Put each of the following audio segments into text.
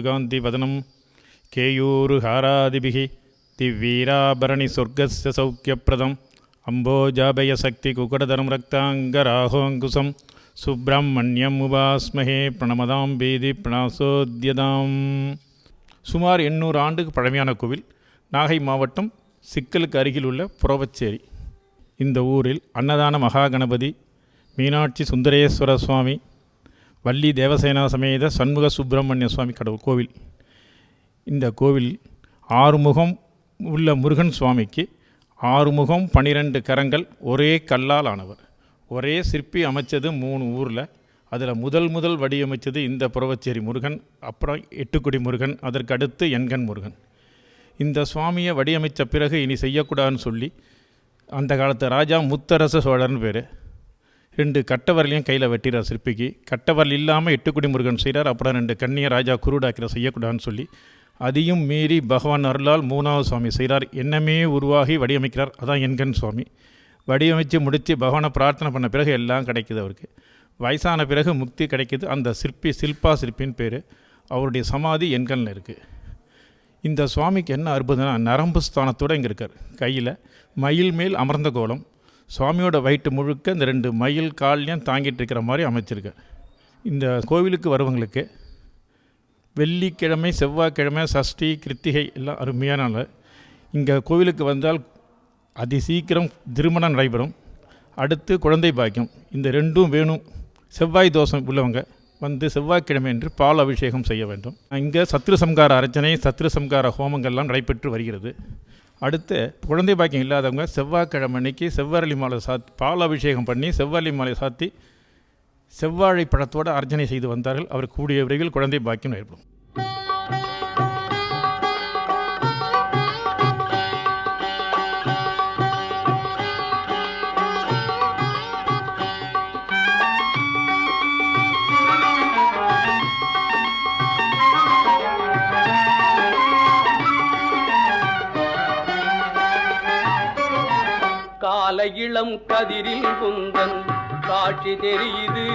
காந்தி வதனம் கேயூரு ஹாராதிபிகி திவ்வீராபரணி சொர்க்கஸ்ய சௌக்கியப்பிரதம் அம்போஜாபய சக்தி குகடதரம் ரக்தாங்கராஹோங்குசம் சுப்பிரமணியம் உபாஸ்மஹே பிரணமதாம் பீதி பிரணாசோத்யதாம். சுமார் 800 ஆண்டுக்கு பழமையான கோவில். நாகை மாவட்டம் சிக்கலுக்கு அருகில் உள்ள புறவச்சேரி. இந்த ஊரில் அன்னதான மகாகணபதி, மீனாட்சி சுந்தரேஸ்வர சுவாமி, வள்ளி தேவசேனா சமேத சண்முக சுப்பிரமணிய சுவாமி கோவில். இந்த கோவில் 6 முகம் உள்ள முருகன் சுவாமிக்கு 6 முகம் 12 கரங்கள், ஒரே கல்லால் ஆனவர். ஒரே சிற்பி அமைச்சது 3 ஊரில். அதில் முதல் வடிவமைச்சது இந்த புறவச்சேரி முருகன், அப்புறம் எட்டுக்குடி முருகன், அதற்கு அடுத்து எண்கண் முருகன். இந்த சுவாமியை வடிவமைத்த பிறகு இனி செய்யக்கூடாதுன்னு சொல்லி அந்த காலத்து ராஜா முத்தரச சோழர்னு பேர் 2 கட்டவரலையும் கையில் வெட்டிறார் சிற்பிக்கு. கட்டவரல் இல்லாமல் எட்டுக்குடி முருகன் செய்கிறார். அப்புறம் 2 கண்ணியை ராஜா குருடாக்கிற செய்யக்கூடாதுன்னு சொல்லி அதையும் மீறி பகவான் அருளால் 3வது சுவாமி செய்கிறார். எண்ணமே உருவாகி வடிவமைக்கிறார். அதான் எண்கண் சுவாமி. வடிவமைத்து முடித்து பகவானை பிரார்த்தனை பண்ண பிறகு எல்லாம் கிடைக்கிது. அவருக்கு வயசான பிறகு முக்தி கிடைக்கிது. அந்த சிற்பி சில்பா சிற்பின்னு பேர். அவருடைய சமாதி எண்கண்ணில் இருக்குது. இந்த சுவாமிக்கு என்ன அற்புதம்னா, நரம்பு ஸ்தானத்தோடு இங்கே இருக்கார். கையில் மயில் மேல் அமர்ந்த கோலம். சுவாமியோட வயிற்று முழுக்க இந்த 2 மயில் கால்லையும் தாங்கிட்டு இருக்கிற மாதிரி அமைச்சிருக்கார். இந்த கோவிலுக்கு வருவங்களுக்கு வெள்ளிக்கிழமை, செவ்வாய்க்கிழமை, சஷ்டி, கிருத்திகை எல்லாம் அருமையான நாள். இங்கே கோவிலுக்கு வந்தால் அதிசீக்கிரம் திருமணம் நடைபெறும். அடுத்து குழந்தை பாக்கியம். இந்த 2ம் வேணும். செவ்வாய் தோஷம் உள்ளவங்க வந்து செவ்வாய்க்கிழமை என்று பால் அபிஷேகம் செய்ய வேண்டும். இங்கே சத்ரு சம்கார அர்ச்சனை, சத்ரு சம்கார ஹோமங்கள்லாம் நடைபெற்று வருகிறது. அடுத்து குழந்தை பாக்கியம் இல்லாதவங்க செவ்வாய்க்கிழமை அன்னைக்கு செவ்வரளி மாலை சாத்தி பால் அபிஷேகம் பண்ணி செவ்வரளி மாலை சாத்தி செவ்வாழை பழத்தோடு அர்ச்சனை செய்து வந்தார்கள். அவர் கூடிய விரைவில் குழந்தை பாக்கியம் ஏற்படும். காலை இளம் கதிரில் குந்தன் காட்சி தெரியுது.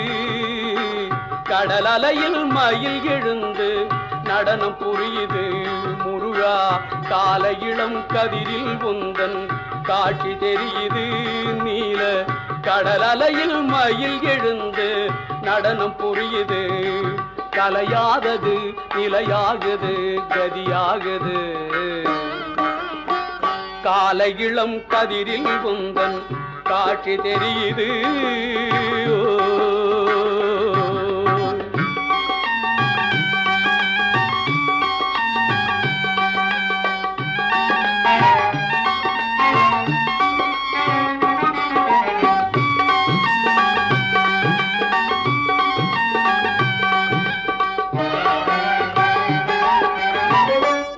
கடல் அலையில் மயில் எழுந்து நடனம் புரியுது. முருகா காலை இளம் கதிரில் குந்தன் காட்சி தெரியுது. நீல கடல் அலையில் மயில் எழுந்து நடனம் புரியுது. கலையாதது நிலையாகுது, கதியாகுது. காலை இளம் கதிரில் குந்தன் காட்சி தெரியுது.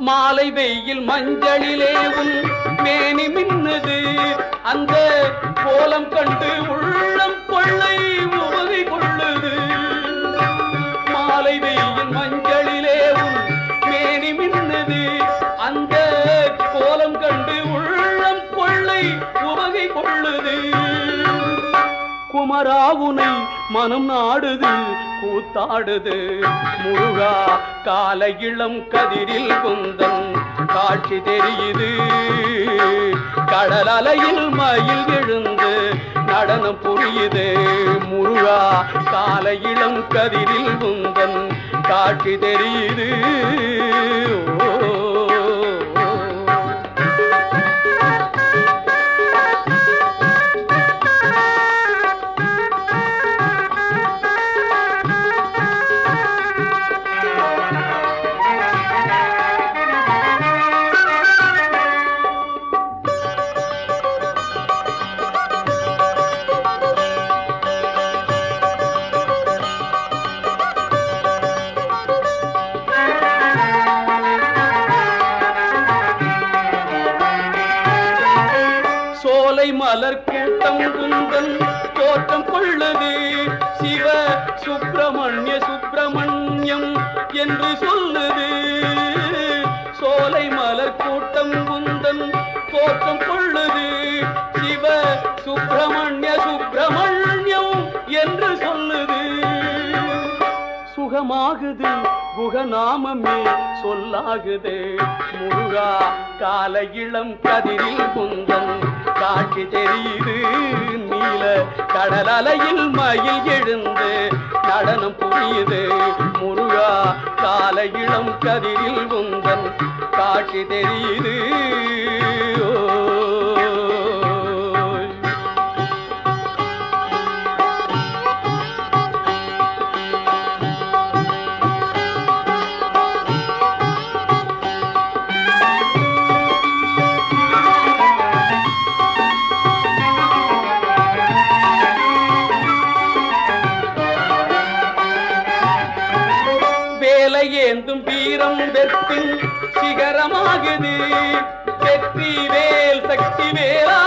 மாலை வெயில் மஞ்சளிலே உன் மேனி மின்னுது. அந்த கோலம் கண்டு உள்ளம் கொள்ளை உவகை கொள்ளுது. மாலை வெயில் மஞ்சளிலே உன் மேனி மின்னுது. அந்த கோலம் கண்டு உள்ளம் கொள்ளை உவகை கொள்ளுது. குமராவுனை மனம் நாடுது, கூத்தாடுது. முருகா காலை இளம் கதிரில் குந்தன் காட்சி தெரியுது. கடல் அலையில் மயில் எழுந்து நடனம் புரியுது. முருகா காலை இளம் கதிரில் குந்தன் காட்சி தெரியுது. மலர் கூட்டம் குந்தன் தோற்றம் கொள்ளுது. சிவ சுப்பிரமணிய சுப்பிரமணியம் என்று சொல்லுது. சோலை மலர் கூட்டம் குந்தன் தோற்றம் கொள்ளுது. சிவ சுப்பிரமணிய சுப்பிரமணியம் என்று சொல்லுது. சுகமாகுது குகநாமமே சொல்லாகுது முருகா கால இளம் கதிரில் குந்தன் காட்சி தெரியுது நீல கடல் அலையில் மயில் எழுந்து நடனம் புரியுது முருகா கால இளம் கதிரில் குந்தன் காட்சி தெரியுது ஏந்தும் வீரம் வெற்றின் சிகரமாகுது வெற்றி வேல் சக்தி வேலா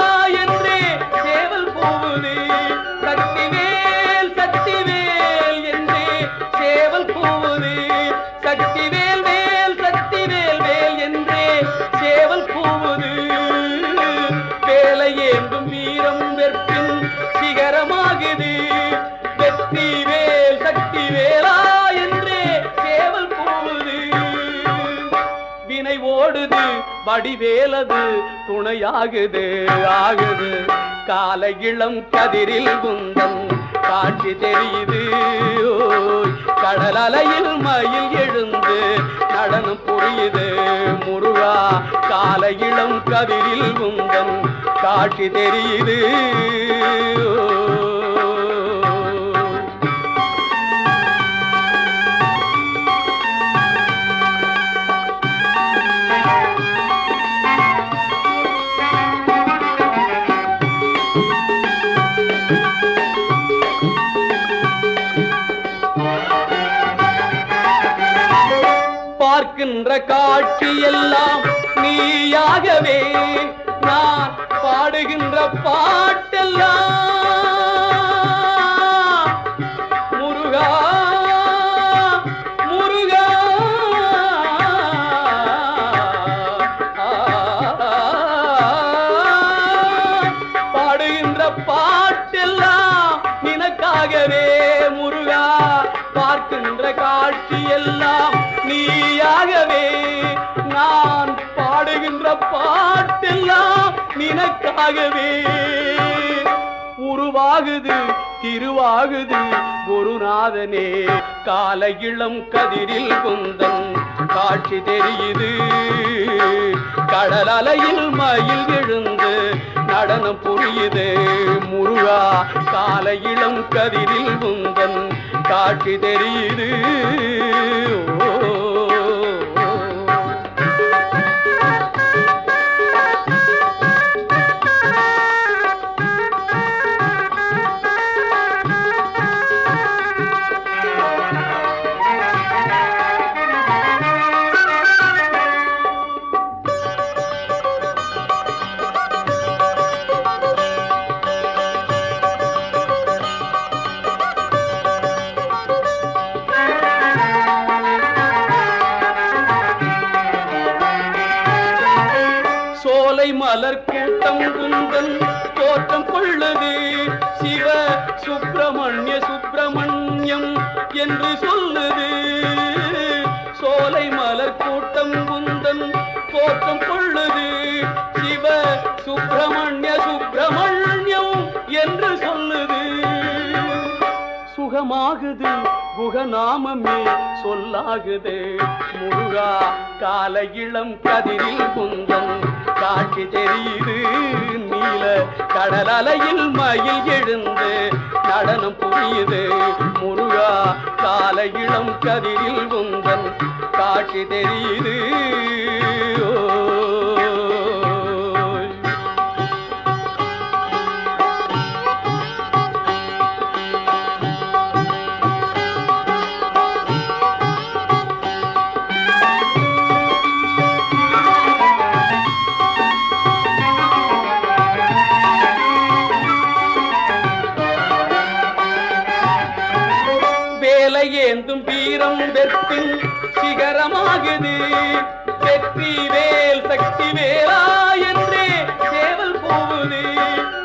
என்றே சேவல் போகுது சக்தி வேல் என்றே சேவல் போகுது சக்தி வேல் சக்தி வேல் என்றே சேவல் போகுது வேலை ஏந்தும் வீரம் வெற்றின் சிகரமாகுது வெற்றி வேல் சக்தி வேலா ஓடுது வடிவேலது துணையாகுது ஆகுது கால இளம் கதிரில் குந்தன் காட்சி தெரியுது கடல் அலையில் மயில் எழுந்து நடனம் புரியுது முருகா கால இளம் கதிரில் குந்தன் காட்சி தெரியுது பார்க்கின்ற காட்சி எல்லாம் நீயாகவே நான் பாடுகின்ற பாட்டெல்லாம் முருகா முருகா பாடுகின்ற பாட்டெல்லாம் நினக்காகவே முருகா பார்க்கின்ற காட்சி எல்லாம் நீயாகவே நான் பாடுகின்ற பாட்டெல்லாம் நினக்காகவே உருவாகுது திருவாகுது குருநாதனே கால இளம் கதிரில் குந்தன் காட்சி தெரியுது கடல் அலையில் மயில் எழுந்து நடனம் புரியுது முருகா கால இளம் கதிரில் குந்தன் காட்சி தெரியுது மலர் கூட்டம் குந்தன் தோற்றம் கொள்ளுது சிவ சுப்பிரமணியம் என்று சொல்லுது சோலை மலர் கூட்டம் குந்தன் தோற்றம் கொள்ளுது சிவ சுப்பிரமணியம் என்று சொல்லுது சுகமாகுது குகநாமமே சொல்லாகுது முருகா கால இளம் கதிரில் குந்தன் காட்சி தெரியுது நீல கடல் அலையில் மயில் எழுந்து நடனம் புரியுது முருகா கால இளம் கதிரில் குந்தன் காட்சி தெரியுது ஏந்தும் வீரம் வெற்றின் சிகரமாகுது வெற்றி வேல் சக்தி வேலா என்றே சேவல் போகுது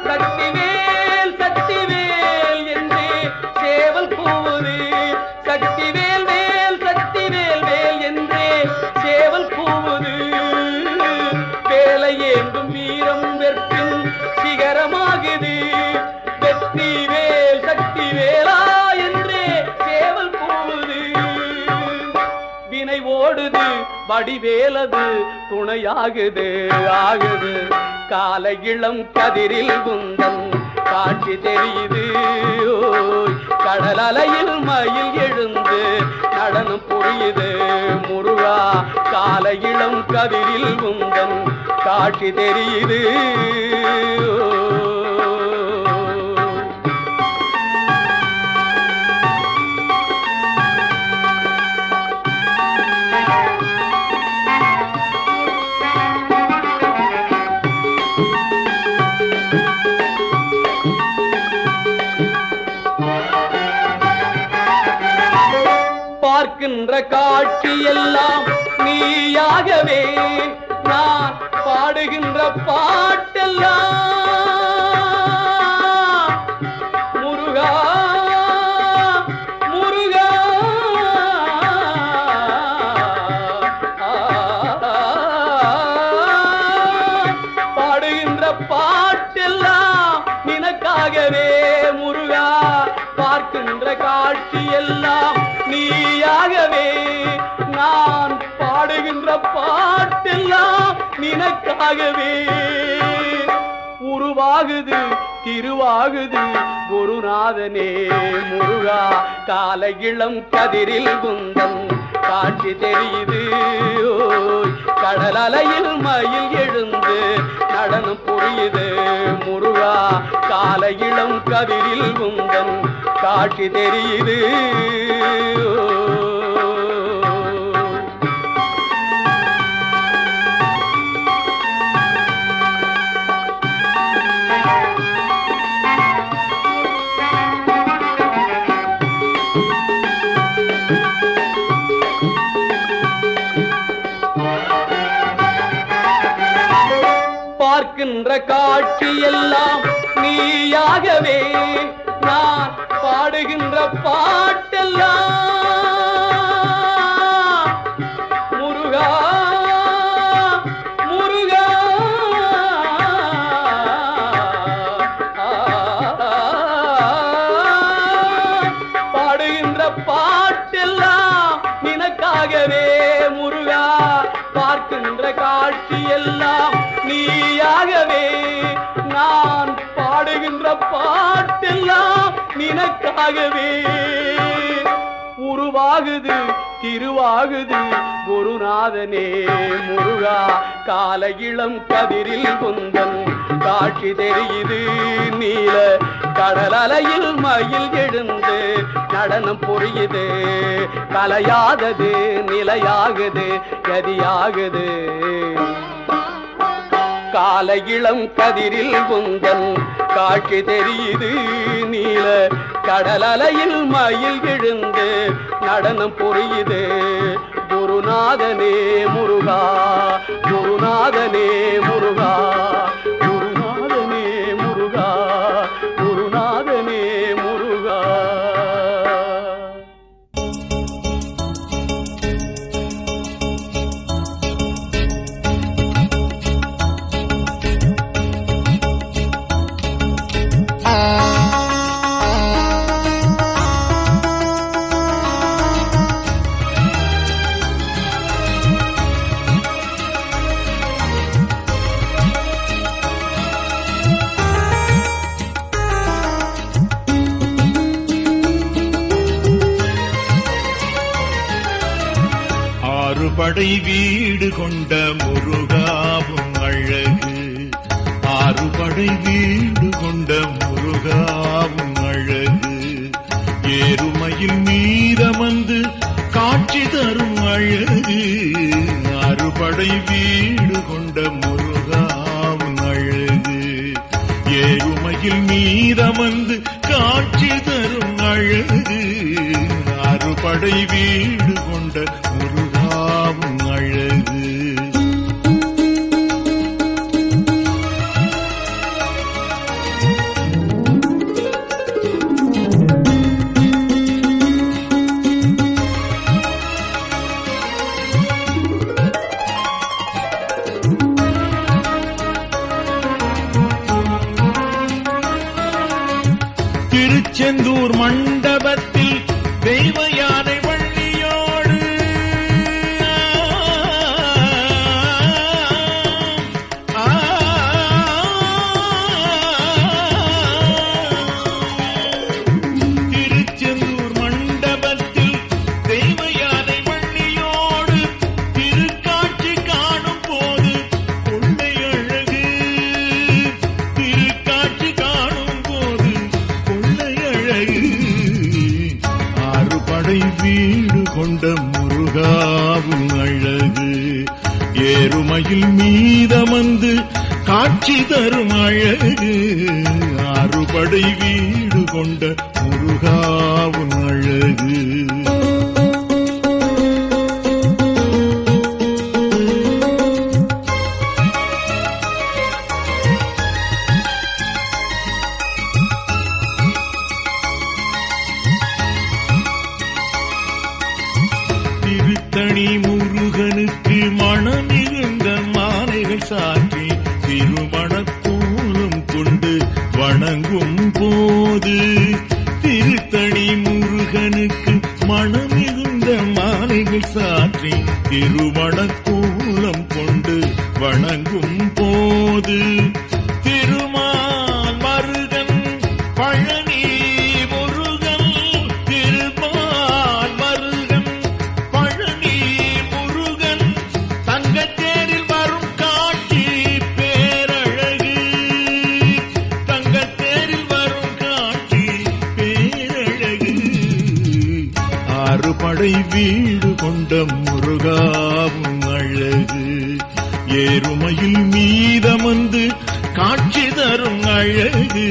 சக்தி வேல் என்றே சேவல் போகுது சக்தி வேல் சக்தி வேல் சிகரமாகுது. வெற்றி வேல் சக்தி வேலா என்றே சேவல் போகுது. வினை ஓடுது வடிவேலது துணையாகுது ஆகுது. கால இளம் கதிரில் குந்தம் காட்சி தெரியுது. கடல் அலையில் மயில் எழுந்து நடனம் புரியுது. முருகா கால இளம் கதிரில் குந்தம் காட்சி தெரியுது. பார்க்கின்ற காட்சி எல்லாம் நீயாகவே, நான் பாடுகின்ற பாட்டெல்லாம் முருகா முருகா. பாடுகின்ற பாட்டெல்லாம் நினக்காகவே முருகா. பார்க்கின்ற காட்சி எல்லாம் நீயாகவே, நான் பாடுகின்ற பாட்டெல்லாம் நினக்காகவே. உருவாகுது திருவாகுது குருநாதனே முருகா. கால இளம் கதிரில் குந்தம் காட்சி தெரியுது. கடல் அலையில் மயில் எழுந்து நடனம் புரியுது. முருகா கால இளம் கதிரில் குந்தம் காட்சி தெரியுது. பார்க்கின்ற காட்சி எல்லாம் நீயாகவே, நான் பாடுகின்ற பாட்டெல்லாம் முருகா முருகா. பாடுகின்ற பாட்டெல்லாம் நினக்காகவே முருகா. பார்க்கின்ற காட்சி எல்லாம் நீயாகவே, நான் பாடுகின்ற பாட்டெல்லாம் நினக்காகவே. உருவாகுது திருவாகுது குருநாதனே முருகா. கால இளம் கதிரில் குந்தன் காட்சி தெரியுது. நீல கடல் அலையில் மயில் எழுந்து நடனம் புரியுது. கலையாதது நிலையாகுது கதியாகுது. கால இளம் கதிரில் குந்தன் காட்சி தெரியுது. நீல கடல் அலையில் மயில் எழுந்து நடனம் புரியுது. குருநாதனே முருகா குருநாதனே முருகா குருநாதனே முருகா குருநாதனே முருகா. படை வீடு கொண்ட முருகாவும் அழகு. ஆறுபடை வீடு கொண்ட முருகாவும் அழகு. ஏறுமையில் மீதமந்து காட்சி தரும் அழகு. ஆறுபடை வீடு கொண்ட முருகாவும் அழகு. ஏறுமையில் மீதமந்து காட்சி தரும் அழகு. ஆறுபடை வீடு கொண்ட முருகாவும் அழகு. திருச்செந்தூர் மண்டபத்தில் தெய்வ யானை வள்ளியோடு திருச்செந்தூர் மண்டபத்தில் தெய்வ யானை வள்ளியோடு திருக்காட்சி காணும் போது கொள்ளை அழகு. திருக்காட்சி காணும் போது கொள்ளை அழகு. ஆறு படை வீடு கொண்ட முருகாவும் அழகு. ஏறுமையில் மீதமந்து காட்சி தரும் அழகு. ஆறு படை வீடு கொண்ட முருகாவும் அழகு. திருத்தணி முருகனுக்கு மனமிருந்த மாலைகள் சாற்றி திருமணக்கோலம் கொண்டு வணங்கும் போது திருத்தணி முருகனுக்கு மனமிருந்த மாலைகள் சாற்றி திருமணக்கோலம் கொண்டு வணங்கும் போது திருமால் மருகன் பழனி முருகன் திருமால் மருகன் பழனி முருகன் தங்கத்தேரில் வரும் காட்சி பேரழகு. தங்கத்தேரில் வரும் காட்சி பேரழகு. ஆறு படை வீடு கொண்ட முருகாவும் அழகு. ஏறுமையில் மீதமந்து காட்சி தரும் அழகு.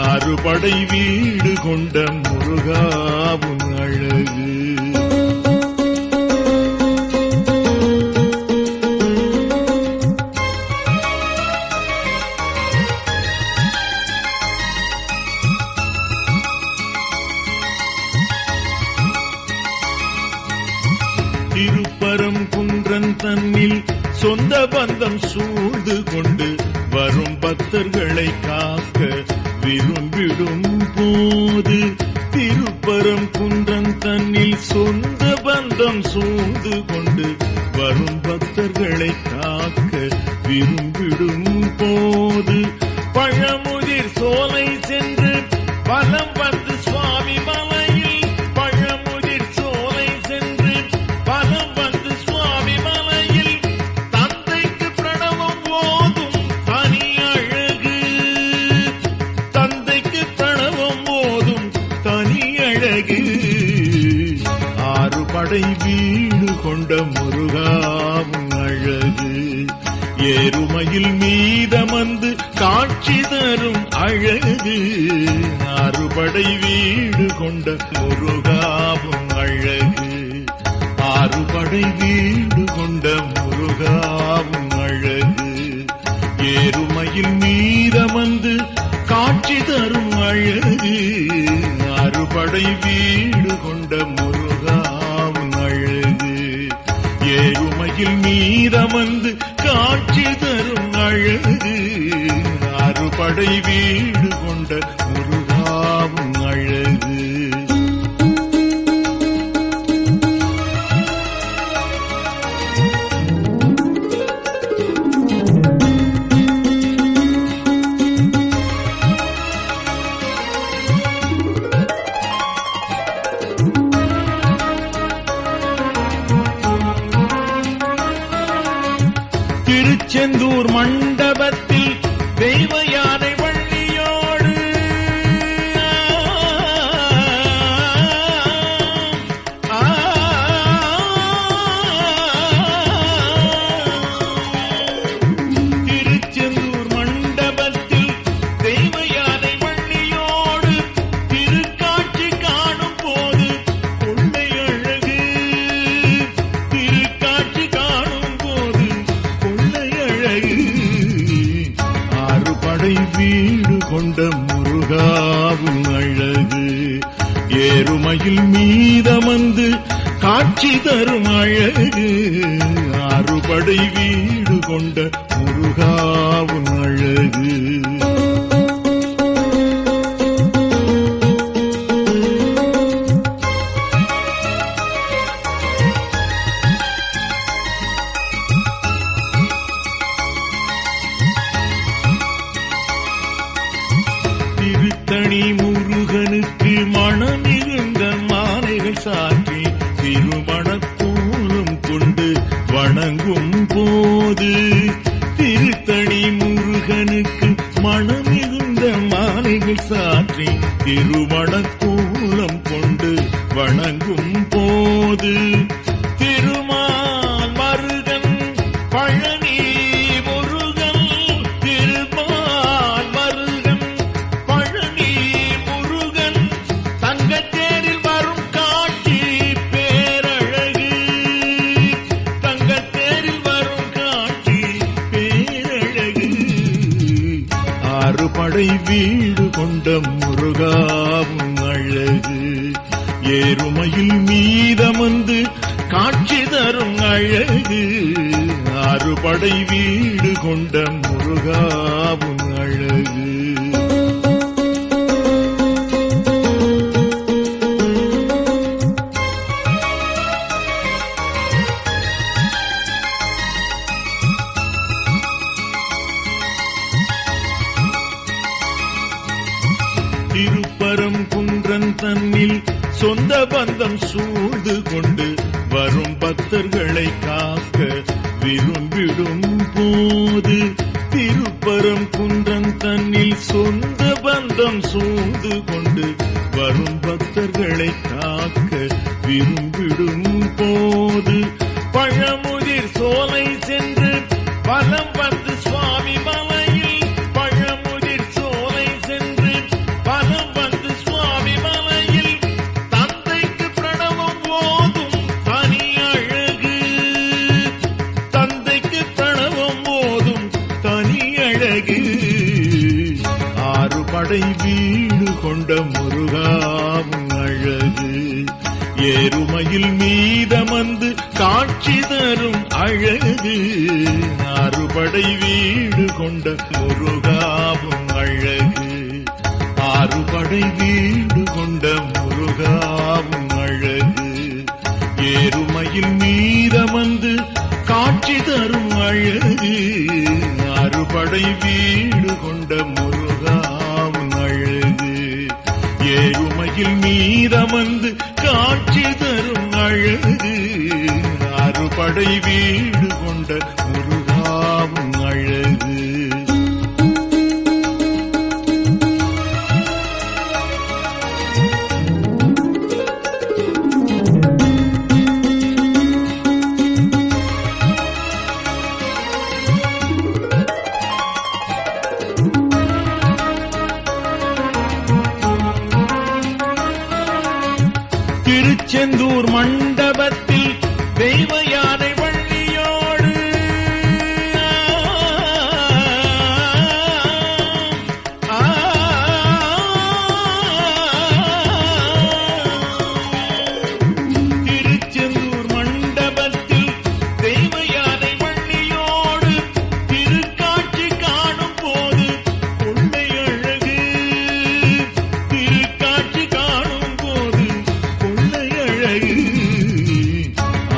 ஆறு படை வீடு கொண்ட முருகாவும் அழகு. திருப்பரங்குன்றன் தன்னில் சொந்த பந்தம் சூழ்ந்து கொண்டு வரும் பக்தர்களை காக்க விரும்பிடும் போது திருப்பரங்குன்றன் தன்னில் சொந்த பந்தம் சூழ்ந்து கொண்டு வரும் பக்தர்களை காக்க விரும்பிடும் போது பழமுதிர் சோலை சென்று பலம் வந்து சுவாமி மலையில் பழமுதிர் சோலை சென்று பலம் வந்து சுவாமி மலையில் தந்தைக்கு பிரணவம் போதும் தனி அழகு. தந்தைக்கு பிரணவம் போதும் தனி அழகு. ஆறு படை வீடு கொண்ட முருகாவும் அழகு. ஏறுமையில் மீதமந்து காட்சி தரும் அழகு. ஆறு படை வீடு கொண்ட முருகாவும் அழகு. ஆறு படை வீடு கொண்ட முருகாவும் அழகு. ஏறுமையில் மீதமந்து காட்சி தரும் அழகு. ஆறு படை வீடு கொண்ட முருகாவும் அழகு. ஏறுமையில் மீதமந்து காட்சி தரும் அழகு. ஆறு படை வீடு கொண்ட முருகாவும் அழகு. திருச்செந்தூர் மண்டபத்தில் தெய்வ யானை வள்ளியோடு திருச்செந்தூர் மண்டபத்தில் தெய்வ யானை வள்ளியோடு திருக்காட்சி காணும் போது கொள்ளை அழகு. திருக்காட்சி காணும் போது கொள்ளை அழகு. ஆறு படை வீடு கொண்ட முருகாவும் அழகு. ஏறுமையில் மீதமந்து காட்சி தரும் அழகு. ஆறு படை வீடு கொண்ட முருகாவும் அழகு. மணமிகுந்த மாலைகள் சாற்றி திருமணக்கோலம் கொண்டு வணங்கும் போது திருமால் மருகன் பழனி முருகன் திருமால் மருகன் பழனி முருகன் தங்கத்தேரில் வரும் காட்சி பேரழகு தங்கத்தேரில் வரும் காட்சி பேரழகு ஆறு படை வீடு கொண்ட முருகாவும் அழகு ஏறுமையில் மீதமந்து காட்சி தரும் அழகு ஆறு படை வீடு கொண்ட முருகாவும் அழகு திருப்பரங்குன்றன் தன்னில் சொந்த பந்தம் சூழ்ந்து கொண்டு வரும் பக்தர்களை காக்க விரும்பிடும் போது திருப்பரங்குன்றன் தன்னில் சொந்த பந்தம் சூழ்ந்து கொண்டு வரும் பக்தர்களை காக்க விரும்பிடும் போது பழமுதிர் சோலை சென்று பலம் வந்து சுவாமி மலையில் பழமுதிர் சோலை சென்று பலம் வந்து சுவாமி மலையில் தந்தைக்கு பிரணவம் போதும் தனி அழகு தந்தைக்கு பிரணவம் போதும் தனி அழகு ஆறு படை வீடு கொண்ட முருகாவும் அழகு ஏறுமையில் மீதமந்து காட்சி தரும் அழகு ஆறு படை வீடு கொண்ட முருகாவும் அழகு ஆறு படை வீடு கொண்ட முருகாவும் அழகு ஏறுமையில் மீதமந்து காட்சி தரும் அழகு ஆறு படை வீடு கொண்ட முருகாவும் அழகு ஏறுமையில் மீதமந்து காட்சி தரும் அழகு ஆறு படை வீடு கொண்ட முருகாவும் அழகு திருச்செந்தூர் மண்டபத்தில் தெய்வ யானை வள்ளியோடு திருச்செந்தூர் மண்டபத்தில் தெய்வ யானை வள்ளியோடு திருக்காட்சி காணும் போது கொள்ளை அழகு திருக்காட்சி காணும் போது கொள்ளை அழகு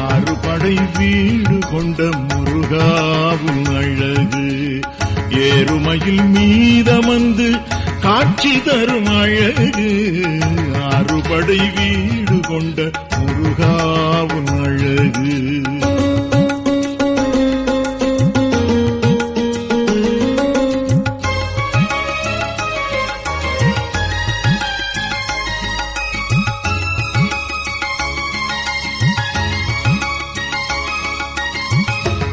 ஆறு படை வீடு கொண்ட முருகாவும் அழகு ஏறுமையில் மீதமந்து காட்சி தரும் அழகு ஆறு படை வீடு கொண்ட முருகாவும் அழகு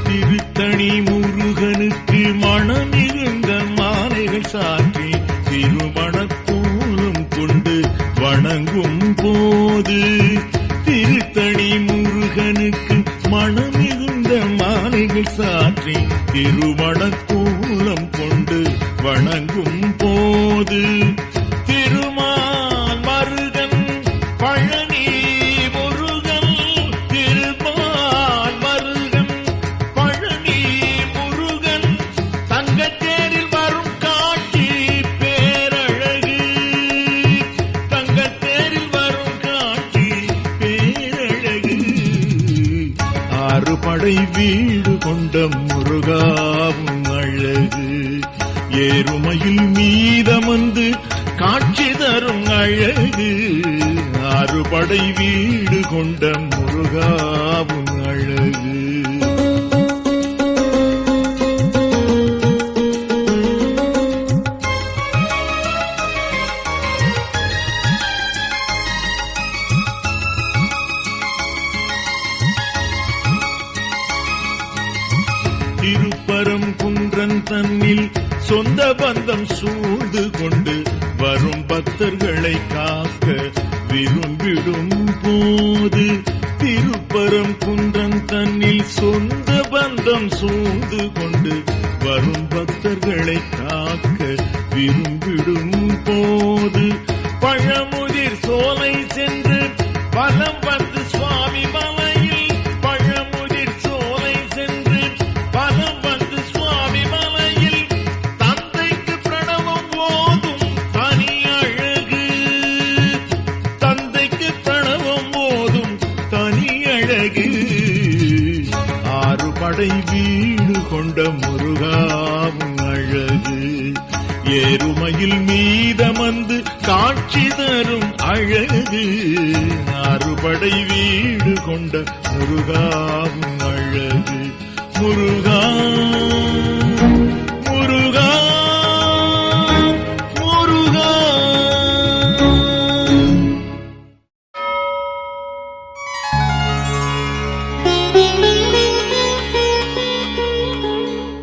திருத்தணி முருகனுக்கு மணமிகுந்த மாலைகள் சாற்றி திருமணக்கோலம் கொண்டு வணங்கும் போது திருத்தணி முருகனுக்கு மணமிகுந்த மாலைகள் சாற்றி திருமணக்கோலம் கொண்டு வணங்கும் போது திருமால் மருகன் பழனி முருகன் திருமால் மருகன் பழனி முருகன் தங்கத்தேரில் வரும் காட்சி பேரழகு தங்கத்தேரில் வரும் காட்சி பேரழகு ஆறு படை வீடு கொண்ட முருகாவும் அழகு ஏறுமையில் மீதமந்து காட்சி தரும் அழகு ஆறு படை வீடு கொண்ட முருகாவும் அழகு பந்தம் சூழ்ந்து கொண்டு வரும் பக்தர்களை காக்க விரும்பிடும் போது திருப்பரம் குன்றம் தன்னில் சொந்த பந்தம் சூழ்ந்து கொண்டு வரும் பக்தர்களை காக்க விரும்பிடும் போது பழமுதிர் சோலை சென்று பலம் வந்து சுவாமி மலையில் பழமுதிர் சோலை சென்று பலம் வந்து சுவாமி மலையில் தந்தைக்கு பிரணவம் ஓதும் தனி அழகு தந்தைக்கு பிரணவம் ஓதும் தனி அழகு ஆறு படை வீடு கொண்ட முருகாவும் அழகு ஏறுமையில் மீதமந்து காட்சி தரும் அழகு ஆறுபடை வீடு கொண்ட முருகாவும் அழகு முருகா